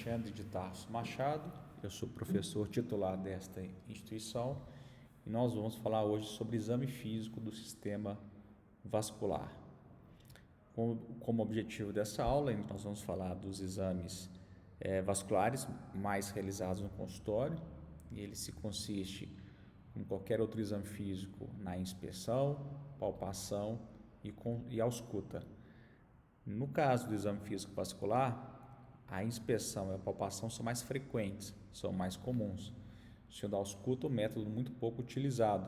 Alexandre de Tarso Machado, eu sou professor titular desta instituição e nós vamos falar hoje sobre exame físico do sistema vascular. Como objetivo dessa aula, nós vamos falar dos exames vasculares mais realizados no consultório, e ele se consiste, como qualquer outro exame físico, na inspeção, palpação e ausculta. No caso do exame físico vascular, a inspeção e a palpação são mais frequentes, são mais comuns, sendo a ausculta um método muito pouco utilizado.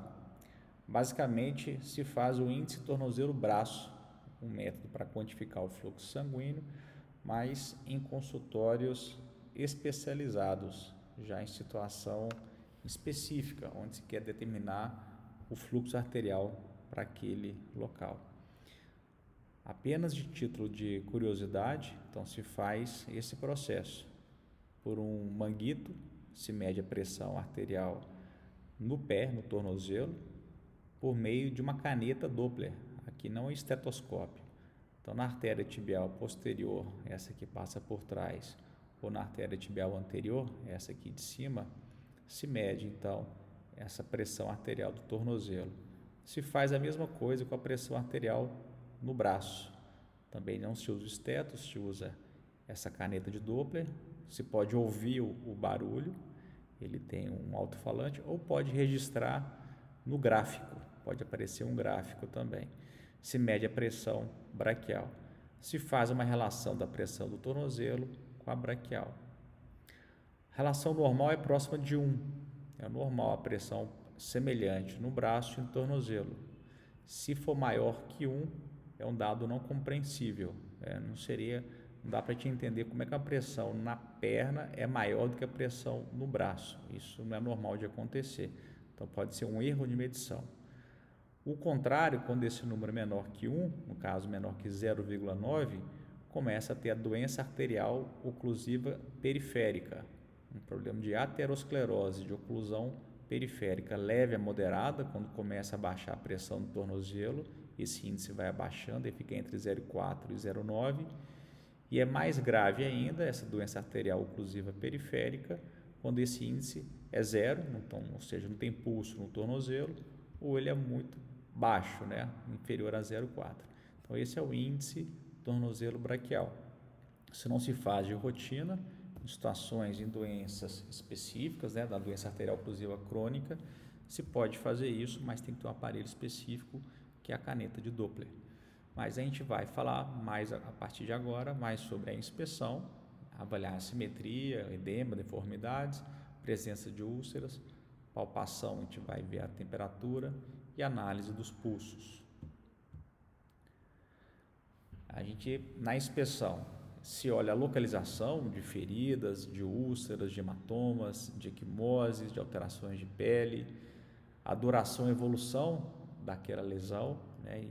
Basicamente, se faz o índice tornozelo-braço, um método para quantificar o fluxo sanguíneo, mas em consultórios especializados, já em situação específica, onde se quer determinar o fluxo arterial para aquele local. Apenas de título de curiosidade, então se faz esse processo. Por um manguito, se mede a pressão arterial no pé, no tornozelo, por meio de uma caneta Doppler, aqui não é estetoscópio. Então, na artéria tibial posterior, essa que passa por trás, ou na artéria tibial anterior, essa aqui de cima, se mede então essa pressão arterial do tornozelo. Se faz a mesma coisa com a pressão arterial no braço. Também não se usa o esteto, se usa essa caneta de Doppler. Se pode ouvir o barulho, ele tem um alto-falante, ou pode registrar no gráfico, pode aparecer um gráfico também. Se mede a pressão braquial. Se faz uma relação da pressão do tornozelo com a braquial. A relação normal é próxima de 1. É normal a pressão semelhante no braço e no tornozelo. Se for maior que 1, é um dado não compreensível. Não dá para te entender como é que a pressão na perna é maior do que a pressão no braço. Isso não é normal de acontecer. Então pode ser um erro de medição. O contrário, quando esse número é menor que 1, no caso menor que 0,9, começa a ter a doença arterial oclusiva periférica, um problema de aterosclerose, de oclusão periférica leve a moderada, quando começa a baixar a pressão do tornozelo, esse índice vai abaixando e fica entre 0,4 e 0,9, e é mais grave ainda essa doença arterial oclusiva periférica, quando esse índice é 0, então, ou seja, não tem pulso no tornozelo, ou ele é muito baixo, inferior a 0,4. Então, esse é o índice tornozelo braquial. Isso não se faz de rotina, em situações em doenças específicas, da doença arterial oclusiva crônica, se pode fazer isso, mas tem que ter um aparelho específico, que é a caneta de Doppler. Mas a gente vai falar mais a partir de agora, mais sobre a inspeção, avaliar a simetria, edema, deformidades, presença de úlceras, palpação, a gente vai ver a temperatura e análise dos pulsos. A gente, na inspeção, se olha a localização de feridas, de úlceras, de hematomas, de equimoses, de alterações de pele, a duração e evolução daquela lesão,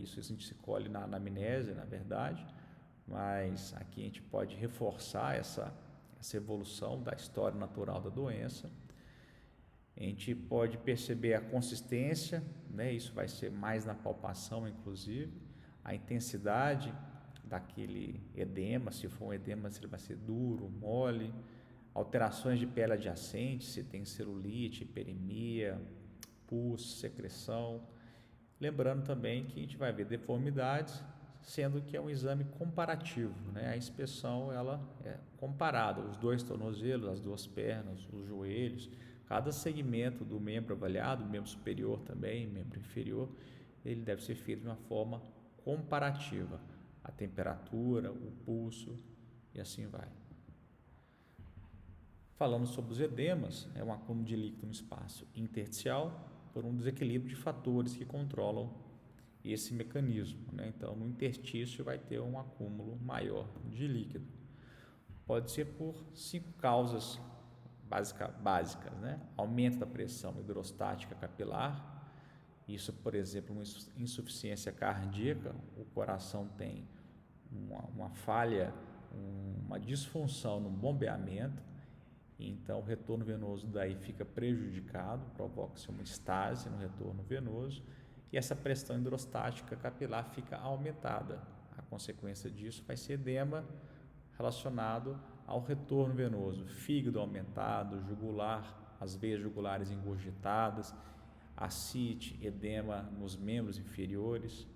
isso a gente se colhe na anamnese, na verdade, mas aqui a gente pode reforçar essa evolução da história natural da doença. A gente pode perceber a consistência, isso vai ser mais na palpação, inclusive, a intensidade daquele edema, se for um edema, se ele vai ser duro, mole, alterações de pele adjacente, se tem celulite, hiperemia, pus, secreção. Lembrando também que a gente vai ver deformidades, sendo que é um exame comparativo, A inspeção ela é comparada, os dois tornozelos, as duas pernas, os joelhos, cada segmento do membro avaliado, membro superior também, membro inferior, ele deve ser feito de uma forma comparativa. A temperatura, o pulso e assim vai. Falando sobre os edemas, é um acúmulo de líquido no espaço intersticial por um desequilíbrio de fatores que controlam esse mecanismo. Então, no interstício vai ter um acúmulo maior de líquido. Pode ser por 5 causas básicas, Aumento da pressão hidrostática capilar. Isso, por exemplo, uma insuficiência cardíaca, o coração tem uma falha, uma disfunção no bombeamento, então o retorno venoso daí fica prejudicado, provoca-se uma estase no retorno venoso e essa pressão hidrostática capilar fica aumentada. A consequência disso vai ser edema relacionado ao retorno venoso, fígado aumentado, jugular, as veias jugulares engurgitadas, ascite, edema nos membros inferiores.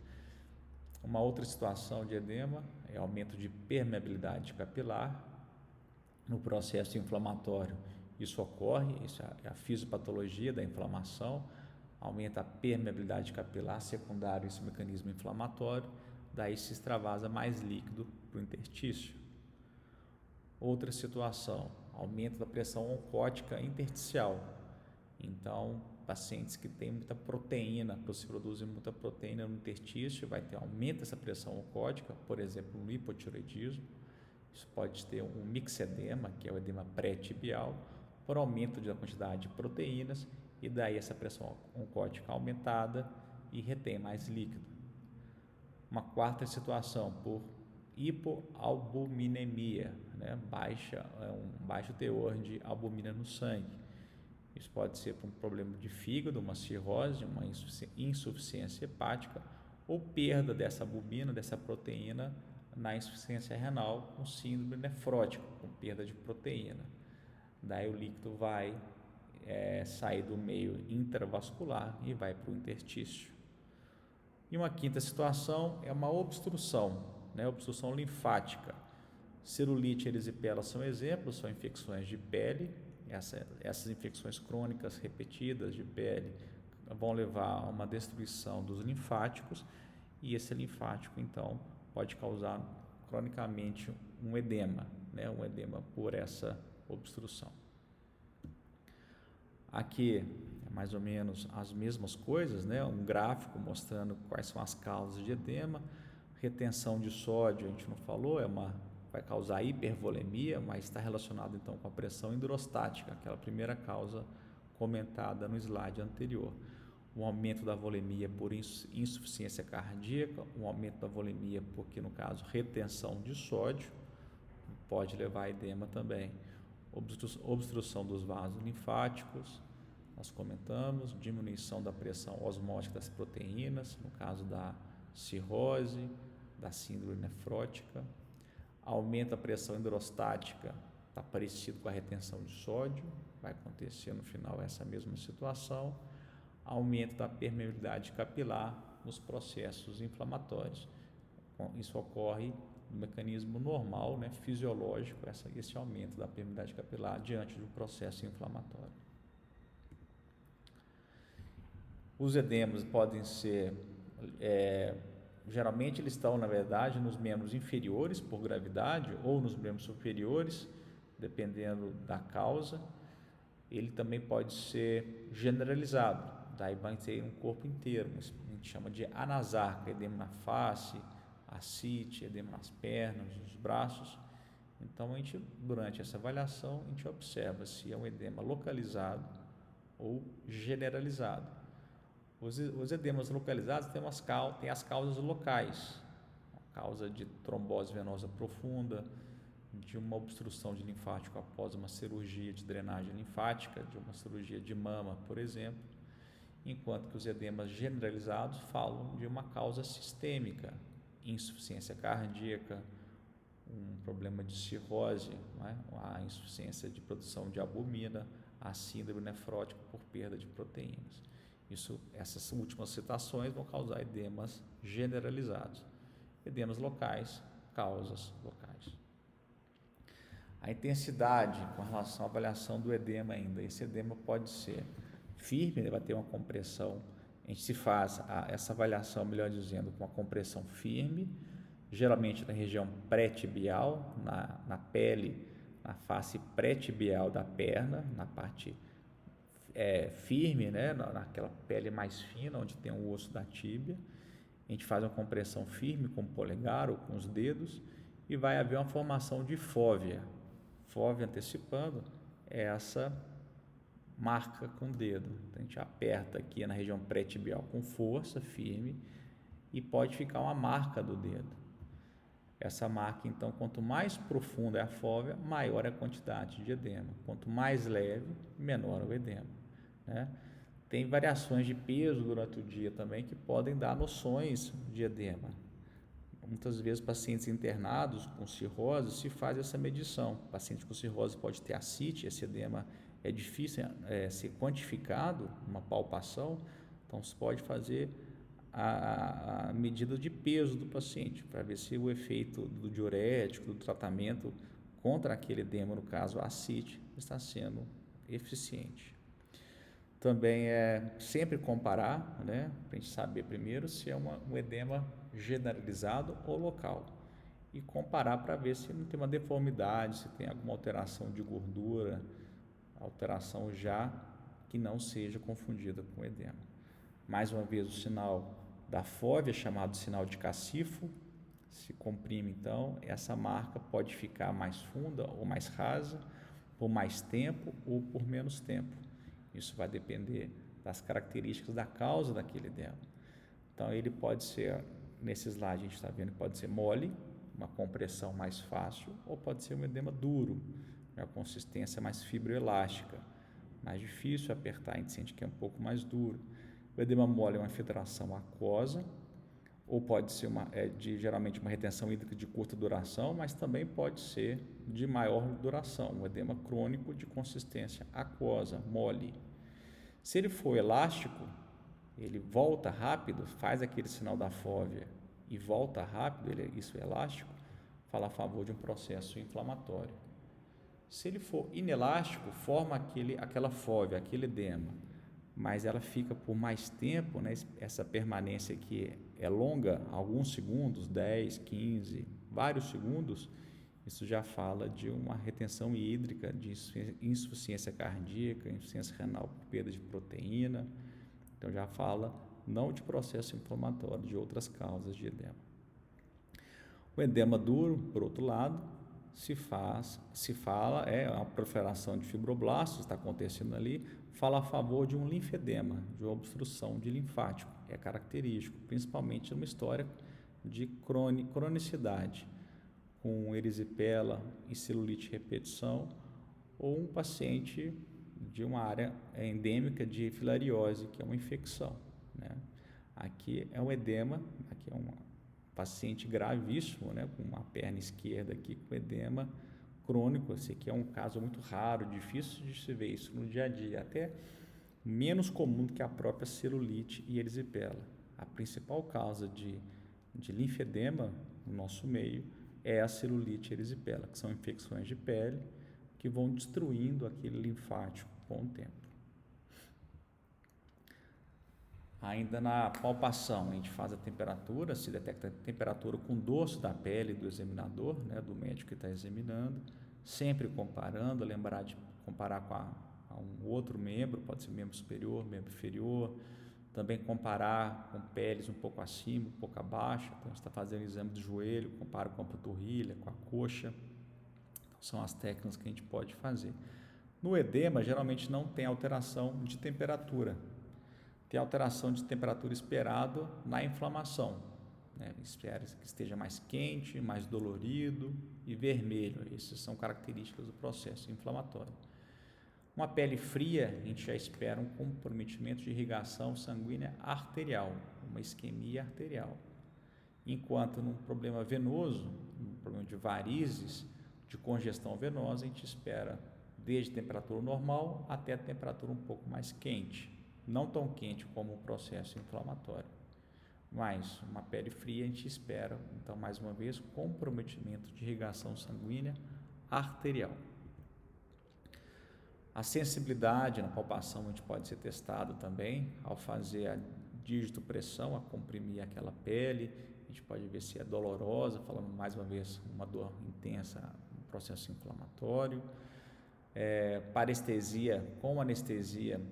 Uma outra situação de edema é aumento de permeabilidade capilar. No processo inflamatório, isso ocorre, isso é a fisiopatologia da inflamação, aumenta a permeabilidade capilar, secundário a esse mecanismo inflamatório, daí se extravasa mais líquido para o interstício. Outra situação, aumento da pressão oncótica intersticial. Então, pacientes que têm muita proteína, se produzem muita proteína no interstício, vai ter aumento dessa pressão oncótica, por exemplo, no hipotireoidismo. Isso pode ter um mixedema, que é o edema pré-tibial, por aumento da quantidade de proteínas, e daí essa pressão oncótica aumentada e retém mais líquido. Uma quarta situação, por hipoalbuminemia, né? Um baixo teor de albumina no sangue. Isso pode ser por um problema de fígado, uma cirrose, uma insuficiência hepática, ou perda dessa albumina, dessa proteína, na insuficiência renal, com síndrome nefrótica, com perda de proteína. Daí o líquido vai sair do meio intravascular e vai para o interstício. E uma quinta situação é uma obstrução, né? Obstrução linfática. Celulite e erisipela são exemplos, são infecções de pele. Essas infecções crônicas repetidas de pele vão levar a uma destruição dos linfáticos, e esse linfático, então, pode causar cronicamente um edema, né? Um edema por essa obstrução. Aqui é mais ou menos as mesmas coisas, né? Um gráfico mostrando quais são as causas de edema. Retenção de sódio, a gente não falou, vai causar hipervolemia, mas está relacionado então com a pressão hidrostática, aquela primeira causa comentada no slide anterior. Um aumento da volemia por insuficiência cardíaca, um aumento da volemia porque, no caso, retenção de sódio, pode levar a edema também. Obstrução dos vasos linfáticos, nós comentamos, diminuição da pressão osmótica das proteínas, no caso da cirrose, da síndrome nefrótica. Aumenta a pressão hidrostática, está parecido com a retenção de sódio, vai acontecer no final essa mesma situação. Aumento da permeabilidade capilar nos processos inflamatórios. Isso ocorre no mecanismo normal, né, fisiológico, esse aumento da permeabilidade capilar diante de um processo inflamatório. Os edemas podem ser, geralmente eles estão, na verdade, nos membros inferiores por gravidade ou nos membros superiores, dependendo da causa. Ele também pode ser generalizado, daí vai ter um corpo inteiro, a gente chama de anasarca, edema na face, ascite, edema nas pernas, nos braços. Então, durante essa avaliação, a gente observa se é um edema localizado ou generalizado. Os edemas localizados têm as causas locais, a causa de trombose venosa profunda, de uma obstrução de linfático após uma cirurgia de drenagem linfática, de uma cirurgia de mama, por exemplo, enquanto que os edemas generalizados falam de uma causa sistêmica, insuficiência cardíaca, um problema de cirrose, né? A insuficiência de produção de albumina, a síndrome nefrótica por perda de proteínas. Essas últimas citações vão causar edemas generalizados. Edemas locais, causas locais. A intensidade com relação à avaliação do edema ainda. Esse edema pode ser firme, ele vai ter uma compressão. A gente se faz essa avaliação, melhor dizendo, com uma compressão firme, geralmente na região pré-tibial, na pele, na face pré-tibial da perna, na parte firme, né, naquela pele mais fina, onde tem o osso da tíbia. A gente faz uma compressão firme com o polegar ou com os dedos e vai haver uma formação de fóvea. Fóvea, antecipando, é essa marca com o dedo. Então, a gente aperta aqui na região pré-tibial com força, firme, e pode ficar uma marca do dedo. Essa marca, então, quanto mais profunda é a fóvea, maior é a quantidade de edema. Quanto mais leve, menor é o edema, né? Tem variações de peso durante o dia também que podem dar noções de edema. muitas vezes pacientes internados com cirrose se faz essa medição. O paciente com cirrose pode ter ascite, esse edema é difícil ser quantificado, uma palpação, então se pode fazer a medida de peso do paciente, para ver se o efeito do diurético, do tratamento contra aquele edema, no caso a ascite, está sendo eficiente. Também é sempre comparar, né, para a gente saber primeiro se é um edema generalizado ou local, e comparar para ver se não tem uma deformidade, se tem alguma alteração de gordura, alteração já que não seja confundida com edema. Mais uma vez, o sinal da fóvea, chamado sinal de cacifo, se comprime, então, essa marca pode ficar mais funda ou mais rasa, por mais tempo ou por menos tempo. Isso vai depender das características da causa daquele edema. Então, ele pode ser, nesse slide a gente está vendo, pode ser mole, uma compressão mais fácil, ou pode ser um edema duro, uma consistência mais fibroelástica, mais difícil apertar, a gente sente que é um pouco mais duro. O edema mole é uma infiltração aquosa, ou pode ser geralmente uma retenção hídrica de curta duração, mas também pode ser de maior duração, um edema crônico de consistência aquosa, mole. Se ele for elástico, ele volta rápido, faz aquele sinal da fóvea e volta rápido, isso é elástico, fala a favor de um processo inflamatório. Se ele for inelástico, forma aquela fóvea, aquele edema, mas ela fica por mais tempo, né? Essa permanência aqui é longa, alguns segundos, 10, 15, vários segundos, isso já fala de uma retenção hídrica, de insuficiência cardíaca, insuficiência renal por perda de proteína, então já fala não de processo inflamatório, de outras causas de edema. O edema duro, por outro lado, se fala, a proliferação de fibroblastos, está acontecendo ali, fala a favor de um linfedema, de uma obstrução de linfático, é característico, principalmente numa história de cronicidade, com erisipela e celulite repetição, ou um paciente de uma área endêmica de filariose, que é uma infecção, né? Aqui é um edema, aqui é um paciente gravíssimo, né, com uma perna esquerda aqui com edema crônico. Esse aqui é um caso muito raro, difícil de se ver isso no dia a dia, até menos comum do que a própria celulite e erisipela. A principal causa de linfedema no nosso meio é a celulite e erisipela, que são infecções de pele que vão destruindo aquele linfático com o tempo. Ainda na palpação, a gente faz a temperatura, se detecta a temperatura com o dorso da pele do examinador, né, do médico que está examinando, sempre comparando, lembrar de comparar com a um outro membro, pode ser membro superior, membro inferior, também comparar com peles um pouco acima, um pouco abaixo, então você está fazendo o exame do joelho, compara com a panturrilha, com a coxa, então, são as técnicas que a gente pode fazer. No edema, geralmente não tem alteração de temperatura, tem alteração de temperatura esperado na inflamação, né? Espera que esteja mais quente, mais dolorido e vermelho. Essas são características do processo inflamatório. Uma pele fria, a gente já espera um comprometimento de irrigação sanguínea arterial, uma isquemia arterial. Enquanto num problema venoso, num problema de varizes, de congestão venosa, a gente espera desde temperatura normal até a temperatura um pouco mais quente. Não tão quente como o processo inflamatório, mas uma pele fria a gente espera, então, mais uma vez, comprometimento de irrigação sanguínea arterial. A sensibilidade na palpação a gente pode ser testado também, ao fazer a dígito-pressão, a comprimir aquela pele, a gente pode ver se é dolorosa, falando mais uma vez, uma dor intensa no processo inflamatório. Parestesia, com anestesia,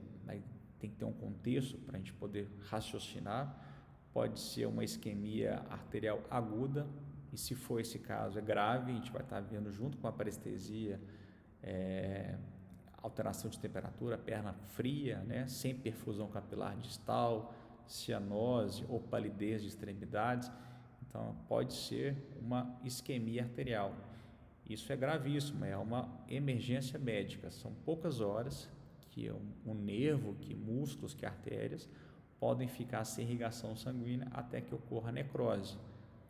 tem que ter um contexto para a gente poder raciocinar, pode ser uma isquemia arterial aguda, e se for esse caso é grave, a gente vai estar vendo junto com a parestesia alteração de temperatura, perna fria, né, sem perfusão capilar distal, cianose ou palidez de extremidades, então pode ser uma isquemia arterial. Isso é gravíssimo, é uma emergência médica, são poucas horas que um nervo, que músculos, que artérias podem ficar sem irrigação sanguínea até que ocorra necrose,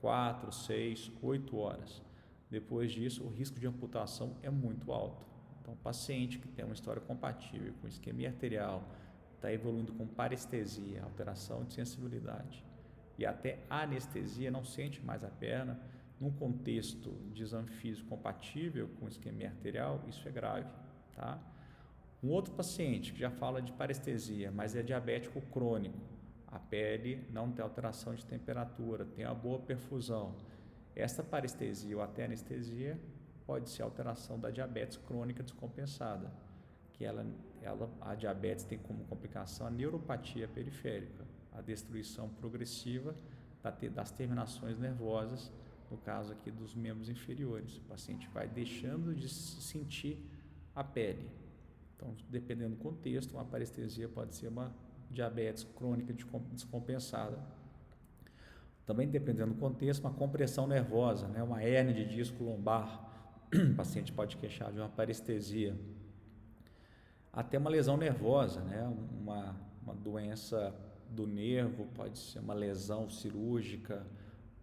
4, 6, 8 horas. Depois disso, o risco de amputação é muito alto. Então, o paciente que tem uma história compatível com isquemia arterial, está evoluindo com parestesia, alteração de sensibilidade e até anestesia, não sente mais a perna, num contexto de exame físico compatível com isquemia arterial, isso é grave, tá? Um outro paciente que já fala de parestesia, mas é diabético crônico, a pele não tem alteração de temperatura, tem uma boa perfusão. Essa parestesia ou até anestesia pode ser alteração da diabetes crônica descompensada, que a diabetes tem como complicação a neuropatia periférica, a destruição progressiva das terminações nervosas, no caso aqui dos membros inferiores. O paciente vai deixando de sentir a pele. Então, dependendo do contexto, uma parestesia pode ser uma diabetes crônica descompensada. Também, dependendo do contexto, uma compressão nervosa, né? Uma hérnia de disco lombar, o paciente pode queixar de uma parestesia. Até uma lesão nervosa, né? Uma doença do nervo, pode ser uma lesão cirúrgica,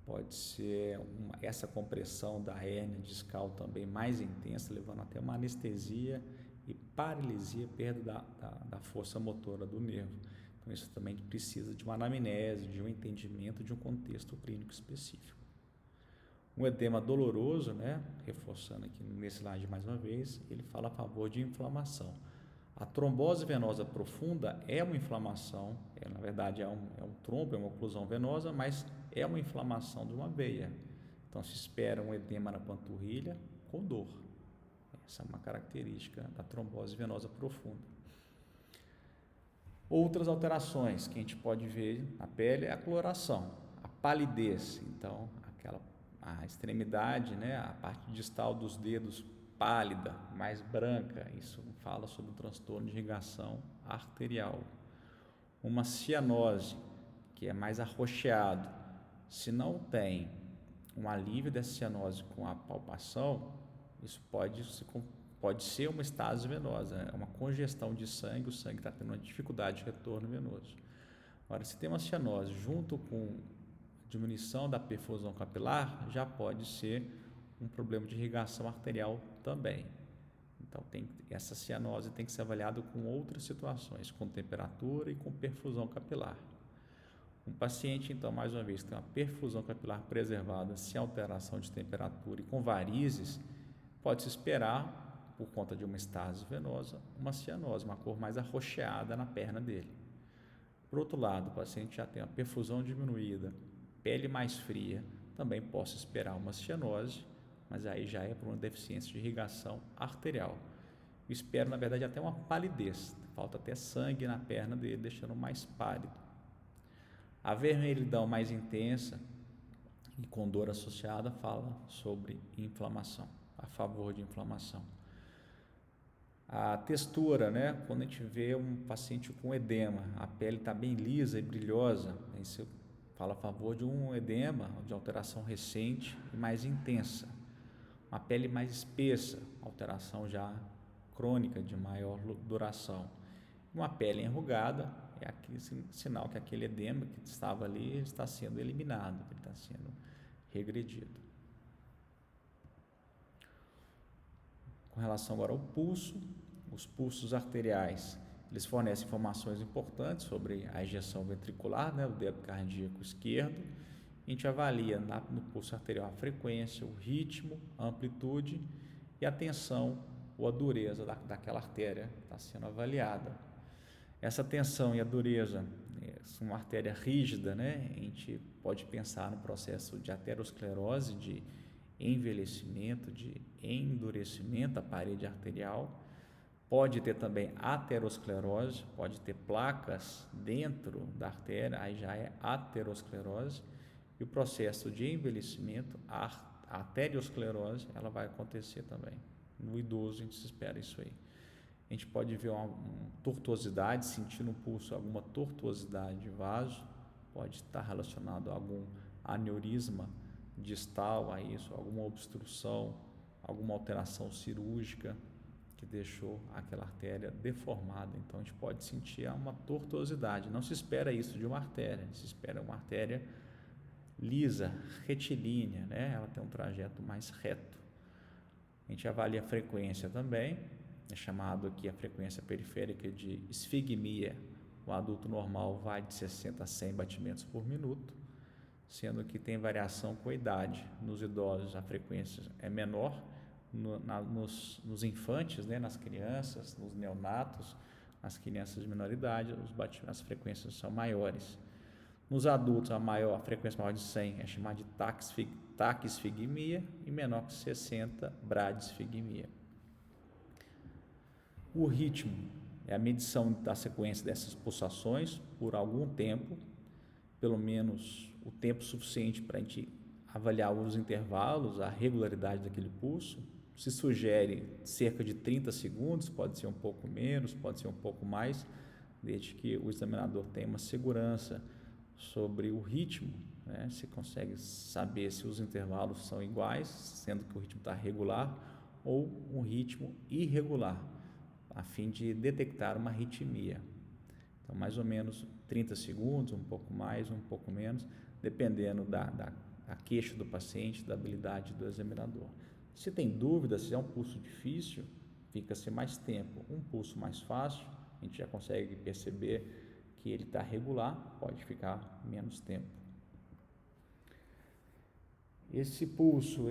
pode ser essa compressão da hérnia discal também mais intensa, levando até uma anestesia e paralisia, perda da força motora do nervo. Então, isso também precisa de uma anamnese, de um entendimento, de um contexto clínico específico. Um edema doloroso, né? Reforçando aqui nesse slide mais uma vez, ele fala a favor de inflamação. A trombose venosa profunda é uma inflamação, na verdade é um trombo, é uma oclusão venosa, mas é uma inflamação de uma veia. Então, se espera um edema na panturrilha com dor. Essa é uma característica da trombose venosa profunda. Outras alterações que a gente pode ver na pele é a coloração, a palidez. Então, a extremidade, né, a parte distal dos dedos pálida, mais branca, isso fala sobre o transtorno de irrigação arterial. Uma cianose, que é mais arroxeado. Se não tem um alívio dessa cianose com a palpação, isso pode ser uma estase venosa, é uma congestão de sangue, o sangue está tendo uma dificuldade de retorno venoso. Agora, se tem uma cianose junto com diminuição da perfusão capilar, já pode ser um problema de irrigação arterial também. Então, essa cianose tem que ser avaliada com outras situações, com temperatura e com perfusão capilar. Um paciente, então, mais uma vez, que tem uma perfusão capilar preservada, sem alteração de temperatura e com varizes, pode-se esperar, por conta de uma estase venosa, uma cianose, uma cor mais arroxeada na perna dele. Por outro lado, o paciente já tem uma perfusão diminuída, pele mais fria, também posso esperar uma cianose, mas aí já é por uma deficiência de irrigação arterial. Eu espero, na verdade, até uma palidez, falta até sangue na perna dele, deixando mais pálido. A vermelhidão mais intensa e com dor associada fala sobre inflamação, a favor de inflamação. A textura, né? Quando a gente vê um paciente com edema, a pele está bem lisa e brilhosa, isso fala a favor de um edema, de alteração recente e mais intensa. Uma pele mais espessa, alteração já crônica de maior duração. Uma pele enrugada é aquele sinal que aquele edema que estava ali está sendo eliminado, ele está sendo regredido. Com relação agora ao pulso, os pulsos arteriais, eles fornecem informações importantes sobre a ejeção ventricular, né, o débito cardíaco esquerdo. A gente avalia no pulso arterial a frequência, o ritmo, a amplitude e a tensão ou a dureza daquela artéria que está sendo avaliada. Essa tensão e a dureza são uma artéria rígida, né? A gente pode pensar no processo de aterosclerose, de envelhecimento, de endurecimento da parede arterial. Pode ter também aterosclerose, pode ter placas dentro da artéria, aí já é aterosclerose. E o processo de envelhecimento, a arteriosclerose, ela vai acontecer também. No idoso a gente se espera isso aí. A gente pode ver uma tortuosidade, sentir no pulso alguma tortuosidade de vaso, pode estar relacionado a algum aneurisma distal a isso, alguma obstrução, alguma alteração cirúrgica que deixou aquela artéria deformada. Então a gente pode sentir uma tortuosidade. Não se espera isso de uma artéria, se espera uma artéria lisa, retilínea, né? Ela tem um trajeto mais reto. A gente avalia a frequência também, é chamado aqui a frequência periférica de esfigmia. O adulto normal vai de 60 a 100 batimentos por minuto, sendo que tem variação com a idade. Nos idosos a frequência é menor, nos infantes, né, nas crianças, nos neonatos, nas crianças de menor idade, as frequências são maiores. Nos adultos, a frequência maior de 100 é chamada de taquisfigmia e menor que 60, bradisfigmia. O ritmo é a medição da sequência dessas pulsações por algum tempo, pelo menos o tempo suficiente para a gente avaliar os intervalos, a regularidade daquele pulso. Se sugere cerca de 30 segundos, pode ser um pouco menos, pode ser um pouco mais, desde que o examinador tenha uma segurança sobre o ritmo, né? Se consegue saber se os intervalos são iguais, sendo que o ritmo está regular, ou um ritmo irregular, a fim de detectar uma arritmia. Então, mais ou menos 30 segundos, um pouco mais, um pouco menos, dependendo da queixa do paciente, da habilidade do examinador. Se tem dúvida, se é um pulso difícil, fica-se mais tempo. Um pulso mais fácil, a gente já consegue perceber que ele está regular, pode ficar menos tempo. Esse pulso,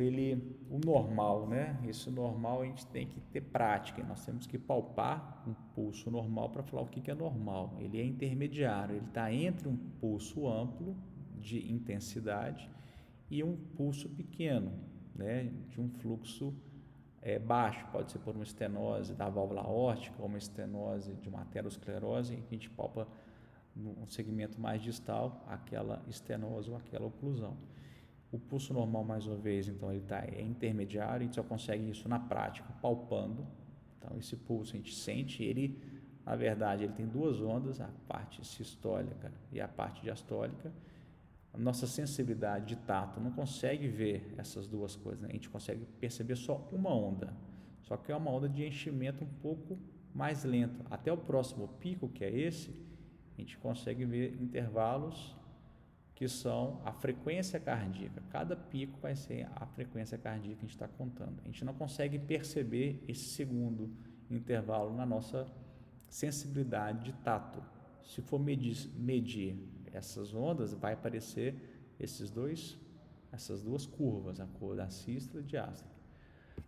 o normal, né? Esse normal a gente tem que ter prática, nós temos que palpar um pulso normal para falar o que é normal. Ele é intermediário, ele está entre um pulso amplo de intensidade e um pulso pequeno, né? De um fluxo baixo, pode ser por uma estenose da válvula aórtica ou uma estenose de uma aterosclerose, em que a gente palpa no segmento mais distal aquela estenose ou aquela oclusão. O pulso normal, mais uma vez, então ele é intermediário, a gente só consegue isso na prática, palpando. Então esse pulso a gente sente, ele, na verdade, ele tem duas ondas, a parte sistólica e a parte diastólica. A nossa sensibilidade de tato não consegue ver essas duas coisas, né? A gente consegue perceber só uma onda, só que é uma onda de enchimento um pouco mais lento. Até o próximo pico, que é esse, a gente consegue ver intervalos que são a frequência cardíaca. Cada pico vai ser a frequência cardíaca que a gente está contando. A gente não consegue perceber esse segundo intervalo na nossa sensibilidade de tato. Se for medir essas ondas, vai aparecer essas duas curvas, a curva da sístole e diástole.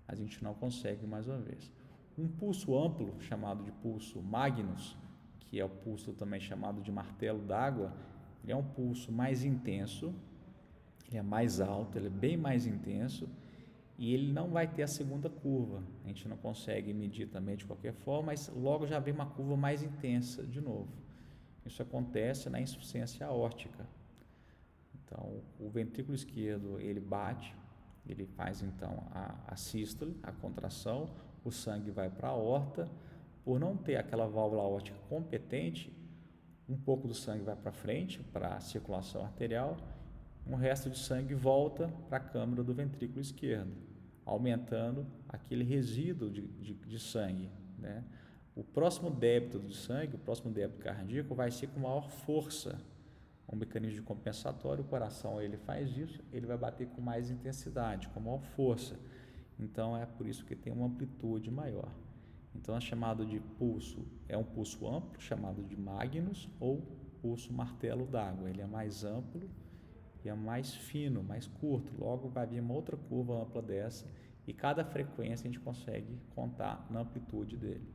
A gente não consegue, mais uma vez. Um pulso amplo, chamado de pulso Magnus, que é o pulso também chamado de martelo d'água, ele é um pulso mais intenso, ele é mais alto, ele é bem mais intenso e ele não vai ter a segunda curva. A gente não consegue medir também de qualquer forma, mas logo já vem uma curva mais intensa de novo. Isso acontece na insuficiência aórtica. Então, o ventrículo esquerdo, ele bate, ele faz então a sístole, a contração, o sangue vai para a aorta. Por não ter aquela válvula aórtica competente, um pouco do sangue vai para frente, para a circulação arterial, o resto de sangue volta para a câmara do ventrículo esquerdo, aumentando aquele resíduo de sangue, né? O próximo débito de sangue, o próximo débito cardíaco vai ser com maior força, um mecanismo de compensatório, o coração ele faz isso, ele vai bater com mais intensidade, com maior força, então é por isso que tem uma amplitude maior. Então é chamado de pulso, é um pulso amplo, chamado de Magnus ou pulso martelo d'água, ele é mais amplo e é mais fino, mais curto, logo vai vir uma outra curva ampla dessa e cada frequência a gente consegue contar na amplitude dele.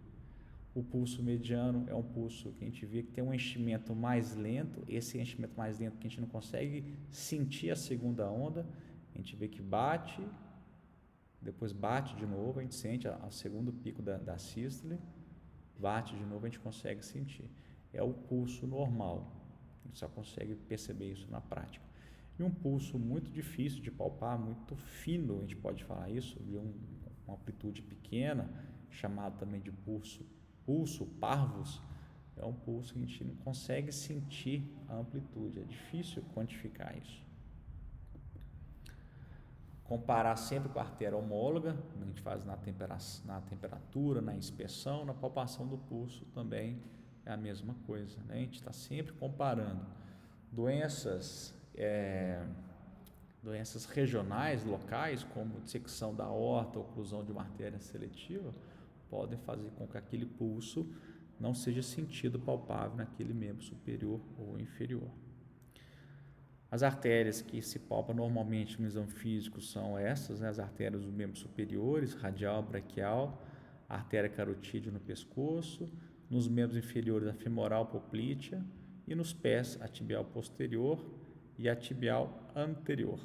O pulso mediano é um pulso que a gente vê que tem um enchimento mais lento, esse enchimento mais lento que a gente não consegue sentir a segunda onda, a gente vê que bate, depois bate de novo, a gente sente o segundo pico da sístole, bate de novo, a gente consegue sentir. É o pulso normal, a gente só consegue perceber isso na prática. E um pulso muito difícil de palpar, muito fino, a gente pode falar isso, de uma amplitude pequena, chamado também de pulso parvus, é um pulso que a gente não consegue sentir a amplitude, é difícil quantificar isso. Comparar sempre com a artéria homóloga, a gente faz na temperatura, na inspeção, na palpação do pulso também é a mesma coisa, né? A gente está sempre comparando doenças doenças regionais, locais, como dissecção da aorta, oclusão de uma artéria seletiva, podem fazer com que aquele pulso não seja sentido palpável naquele membro superior ou inferior. As artérias que se palpam normalmente no exame físico são essas, né? As artérias dos membros superiores, radial, braquial, a artéria carotídea no pescoço, nos membros inferiores a femoral poplítea e nos pés a tibial posterior e a tibial anterior.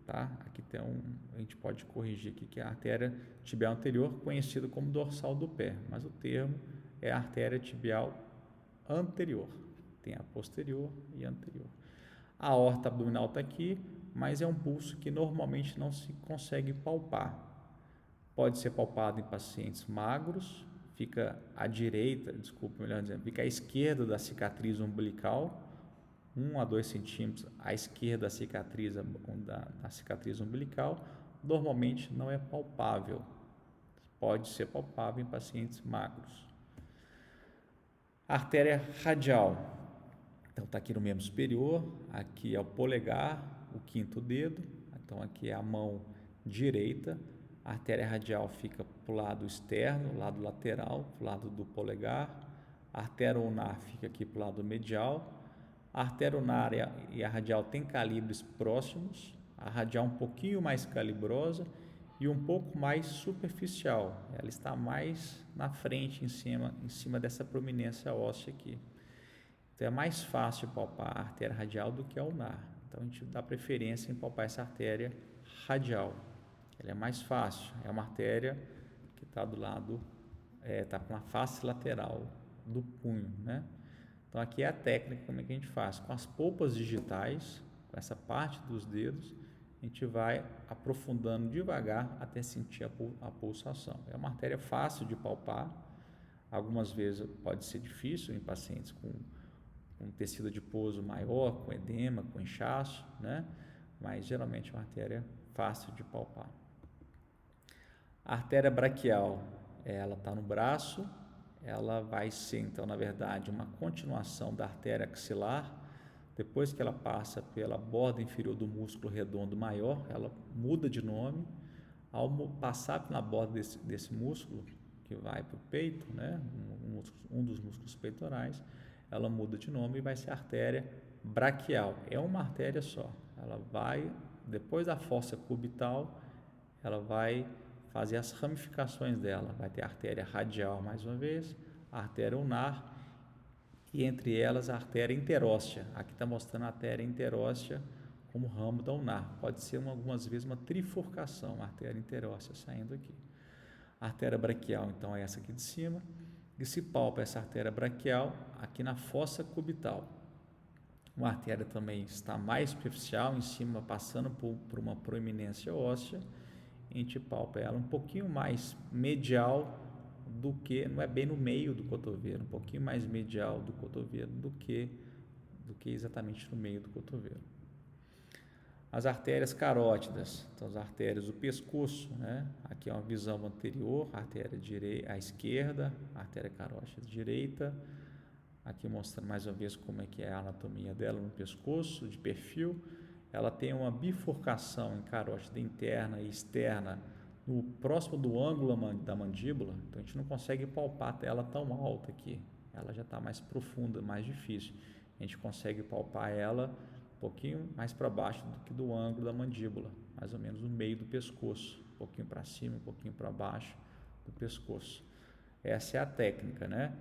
Tá? Aqui tem a gente pode corrigir aqui que é a artéria tibial anterior, conhecida como dorsal do pé, mas o termo é a artéria tibial anterior. Tem a posterior e a anterior. A aorta abdominal está aqui, mas é um pulso que normalmente não se consegue palpar. Pode ser palpado em pacientes magros, fica à direita, melhor dizendo, fica à esquerda da cicatriz umbilical, 1 a 2 centímetros à esquerda da cicatriz umbilical, normalmente não é palpável. Pode ser palpável em pacientes magros. Artéria radial. Então, está aqui no membro superior, aqui é o polegar, o quinto dedo, então aqui é a mão direita, a artéria radial fica para o lado externo, lado lateral, para o lado do polegar, a artéria ulnar fica aqui para o lado medial, a artéria ulnar e a radial têm calibres próximos, a radial um pouquinho mais calibrosa e um pouco mais superficial, ela está mais na frente, em cima dessa prominência óssea aqui. Então, é mais fácil palpar a artéria radial do que a ulnar. Então, a gente dá preferência em palpar essa artéria radial. Ela é mais fácil. É uma artéria que está do lado, está na face lateral do punho, né? Então, aqui é a técnica, como é que a gente faz? Com as polpas digitais, com essa parte dos dedos, a gente vai aprofundando devagar até sentir a pulsação. É uma artéria fácil de palpar. Algumas vezes pode ser difícil em pacientes com um tecido adiposo maior, com edema, com inchaço, né? Mas geralmente é uma artéria fácil de palpar. A artéria braquial, ela está no braço, ela vai ser, então, na verdade, uma continuação da artéria axilar. Depois que ela passa pela borda inferior do músculo redondo maior, ela muda de nome. Ao passar pela borda desse músculo, que vai para o peito, né? Um dos músculos peitorais, ela muda de nome e vai ser artéria braquial. É uma artéria só. Ela vai, depois da fossa cubital, ela vai fazer as ramificações dela. Vai ter a artéria radial mais uma vez, a artéria ulnar e entre elas a artéria interóstea. Aqui está mostrando a artéria interóstea como ramo da ulnar. Pode ser algumas vezes uma trifurcação, a artéria interóstea saindo aqui. A artéria braquial, então, é essa aqui de cima. E se palpa essa artéria braquial aqui na fossa cubital. Uma artéria também está mais superficial, em cima, passando por uma proeminência óssea. A gente palpa ela um pouquinho mais medial do que, não é bem no meio do cotovelo, um pouquinho mais medial do cotovelo do que exatamente no meio do cotovelo. As artérias carótidas, então as artérias do pescoço, né? Aqui é uma visão anterior, a artéria à esquerda, a artéria carótida direita. Aqui mostrando mais uma vez como é que é a anatomia dela no pescoço, de perfil. Ela tem uma bifurcação em carótida interna e externa, próximo do ângulo da mandíbula, então a gente não consegue palpar ela tão alta aqui. Ela já está mais profunda, mais difícil. A gente consegue palpar ela um pouquinho mais para baixo do que do ângulo da mandíbula, mais ou menos no meio do pescoço, um pouquinho para cima, um pouquinho para baixo do pescoço. Essa é a técnica, né?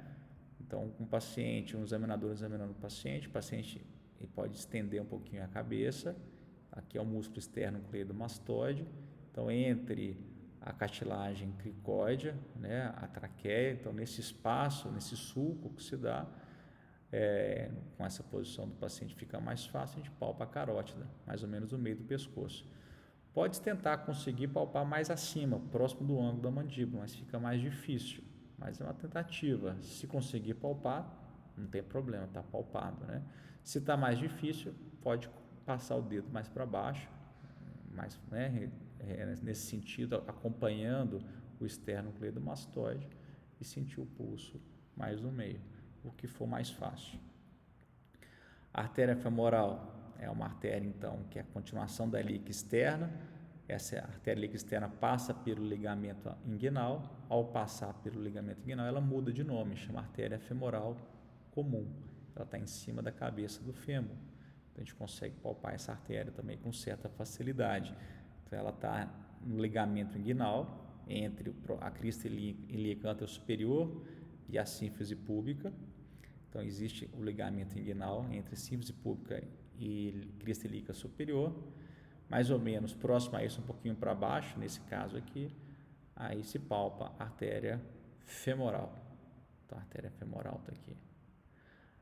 Então, com o paciente, um examinador examinando o paciente ele pode estender um pouquinho a cabeça, aqui é o músculo externo cleidomastoide, então entre a cartilagem cricóidea, né, a traqueia, então nesse espaço, nesse sulco que se dá, com essa posição do paciente fica mais fácil, a gente palpa a carótida, mais ou menos no meio do pescoço. Pode tentar conseguir palpar mais acima, próximo do ângulo da mandíbula, mas fica mais difícil, mas é uma tentativa. Se conseguir palpar, não tem problema, está palpado, né? Se está mais difícil, pode passar o dedo mais para baixo, mais, né, nesse sentido, acompanhando o externo cleidomastoide e sentir o pulso mais no meio, o que for mais fácil. A artéria femoral, é uma artéria, então, que é a continuação da ilíaca externa. Essa artéria ilíaca externa passa pelo ligamento inguinal. Ao passar pelo ligamento inguinal, ela muda de nome, chama artéria femoral comum. Ela está em cima da cabeça do fêmur. Então, a gente consegue palpar essa artéria também com certa facilidade. Então, ela está no ligamento inguinal, entre a crista ilíaca anterosuperior e a sínfise púbica. Então, existe o ligamento inguinal entre sínfise púbica e crista ilíaca superior, mais ou menos próximo a isso, um pouquinho para baixo, nesse caso aqui, aí se palpa a artéria femoral. Então, a artéria femoral está aqui.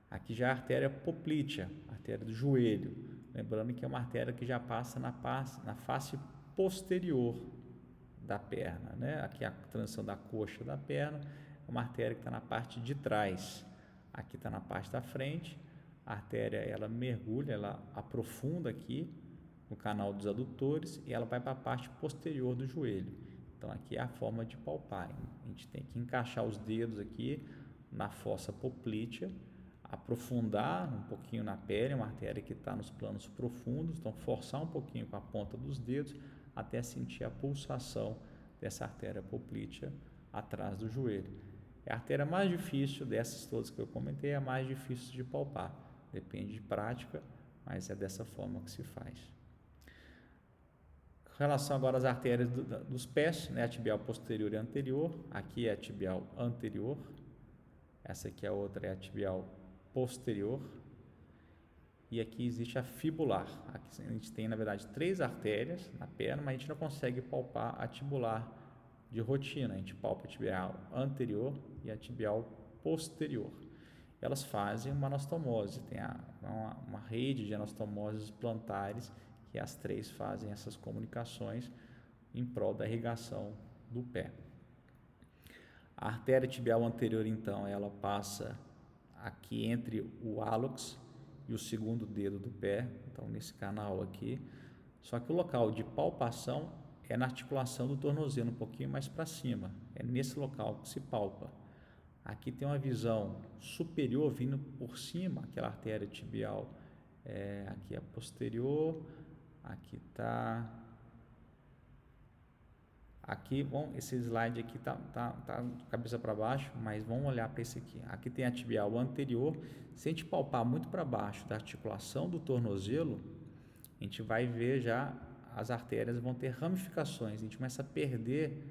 Aqui já é a artéria poplítea, a artéria do joelho. Lembrando que é uma artéria que já passa na face posterior da perna, né? Aqui a transição da coxa da perna, é uma artéria que está na parte de trás. Aqui está na parte da frente. A artéria, ela mergulha, ela aprofunda aqui no canal dos adutores e ela vai para a parte posterior do joelho. Então, aqui é a forma de palpar. A gente tem que encaixar os dedos aqui na fossa poplítea, aprofundar um pouquinho na pele, uma artéria que está nos planos profundos, então forçar um pouquinho com a ponta dos dedos até sentir a pulsação dessa artéria poplítea atrás do joelho. É a artéria mais difícil dessas todas que eu comentei, é a mais difícil de palpar. Depende de prática, mas é dessa forma que se faz. Com relação agora às artérias dos pés, né, a tibial posterior e anterior, aqui é a tibial anterior, essa aqui a outra é a tibial posterior, e aqui existe a fibular. Aqui a gente tem, na verdade, 3 artérias na perna, mas a gente não consegue palpar a tibular de rotina. A gente palpa a tibial anterior e a tibial posterior. Elas fazem uma anastomose, tem uma rede de anastomoses plantares que as 3 fazem essas comunicações em prol da irrigação do pé. A artéria tibial anterior, então, ela passa aqui entre o hálux e o segundo dedo do pé, então nesse canal aqui. Só que o local de palpação é na articulação do tornozelo, um pouquinho mais para cima. É nesse local que se palpa. Aqui tem uma visão superior vindo por cima, aquela artéria tibial. Aqui é a posterior, aqui está... Aqui, bom, esse slide aqui tá cabeça para baixo, mas vamos olhar para esse aqui. Aqui tem a tibial anterior. Se a gente palpar muito para baixo da articulação do tornozelo, a gente vai ver já as artérias vão ter ramificações. A gente começa a perder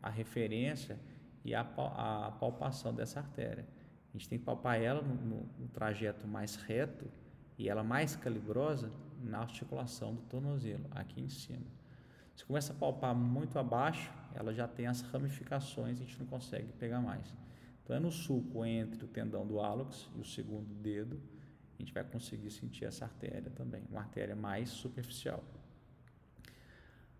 a referência e a palpação dessa artéria. A gente tem que palpar ela no trajeto mais reto e ela mais calibrosa na articulação do tornozelo, aqui em cima. Se começa a palpar muito abaixo, ela já tem as ramificações e a gente não consegue pegar mais. Então, é no sulco entre o tendão do hálux e o segundo dedo, a gente vai conseguir sentir essa artéria também, uma artéria mais superficial.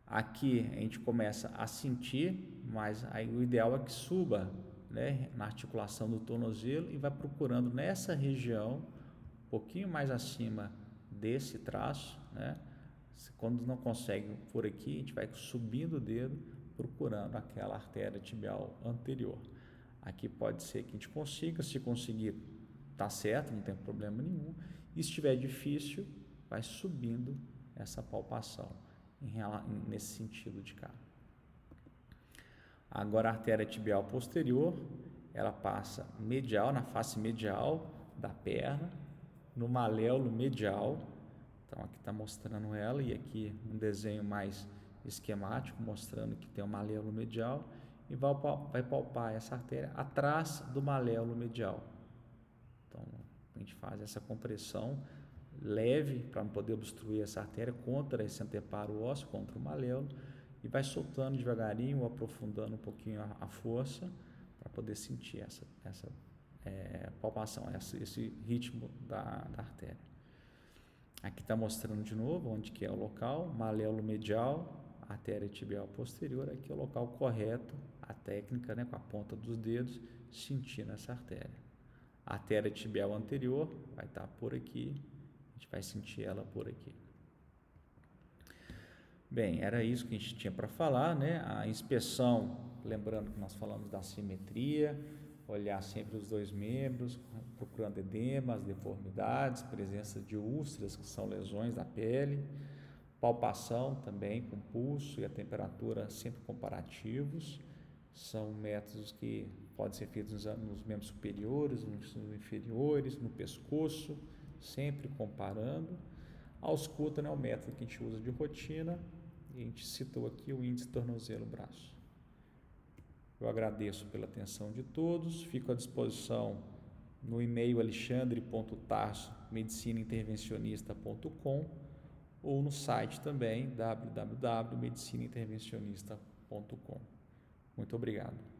Aqui a gente começa a sentir, mas aí o ideal é que suba, né, na articulação do tornozelo e vai procurando nessa região, um pouquinho mais acima desse traço, né? Quando não consegue por aqui, a gente vai subindo o dedo, procurando aquela artéria tibial anterior. Aqui pode ser que a gente consiga, se conseguir, tá certo, não tem problema nenhum. E se estiver difícil, vai subindo essa palpação nesse sentido de cá. Agora a artéria tibial posterior, ela passa medial, na face medial da perna, no maléolo medial. Então, aqui está mostrando ela e aqui um desenho mais esquemático, mostrando que tem o maléolo medial e vai palpar essa artéria atrás do maléolo medial. Então, a gente faz essa compressão leve para não poder obstruir essa artéria contra esse anteparo ósseo, contra o maléolo, e vai soltando devagarinho, aprofundando um pouquinho a força para poder sentir essa palpação, esse ritmo da artéria. Aqui está mostrando de novo onde que é o local, maléolo medial, artéria tibial posterior, aqui é o local correto, a técnica, né, com a ponta dos dedos, sentindo essa artéria. A artéria tibial anterior vai estar por aqui, a gente vai sentir ela por aqui. Bem, era isso que a gente tinha para falar, né? A inspeção, lembrando que nós falamos da simetria, olhar sempre os dois membros, procurando edemas, deformidades, presença de úlceras, que são lesões da pele, palpação também com pulso e a temperatura sempre comparativos. São métodos que podem ser feitos nos membros superiores, nos inferiores, no pescoço, sempre comparando. A ausculta é o método que a gente usa de rotina, e a gente citou aqui o índice tornozelo-braço. Eu agradeço pela atenção de todos, fico à disposição no e-mail alexandre.tarso@medicinaintervencionista.com ou no site também www.medicinaintervencionista.com. Muito obrigado.